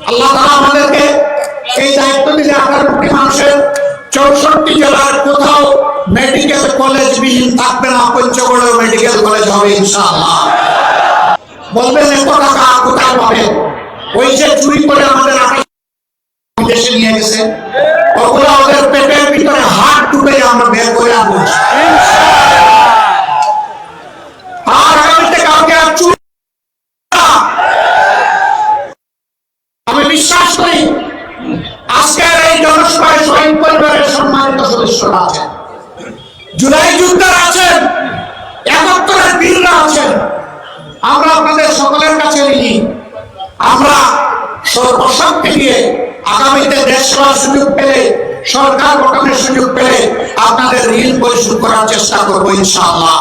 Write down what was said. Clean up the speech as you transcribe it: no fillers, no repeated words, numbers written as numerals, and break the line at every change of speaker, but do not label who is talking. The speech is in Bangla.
আল্লাহ তাআলা আমাদেরকে এই দায়িত্ব দিলে 18 মানুষের 64 জেলার কোথাও মেডিকেল কলেজ বিহীন থাকবে না, পঞ্চগড়ে মেডিকেল কলেজ হবে ইনশাআল্লাহ। বলবেন এত টাকা কোথায় পাবে? ওই যে চুরি করে আমাদের দেশে নিয়ে গেছে, ওগুলো ওদের পেটের ভিতরে হাত ঢুকে আমরা বের করে আনবো। আর আগামীতে কাউকে আর চুরি, আমি বিশ্বাস করি আজকের এই জনসভায় শহীদ পরিবারের সম্মানিত সদস্যরা আছেন, জুলাই যোদ্ধারা আছেন, 71-এর বীররা আছেন। আমরা আপনাদের সকলের কাছে ঋণী। আমরা সর্বশক্তি দিয়ে আগামীতে দেশ সেবার সুযোগ পেলে, সরকার গঠনের সুযোগ পেলে আপনাদের ঋণ পরিশোধ করার চেষ্টা করবো ইনশাআল্লাহ।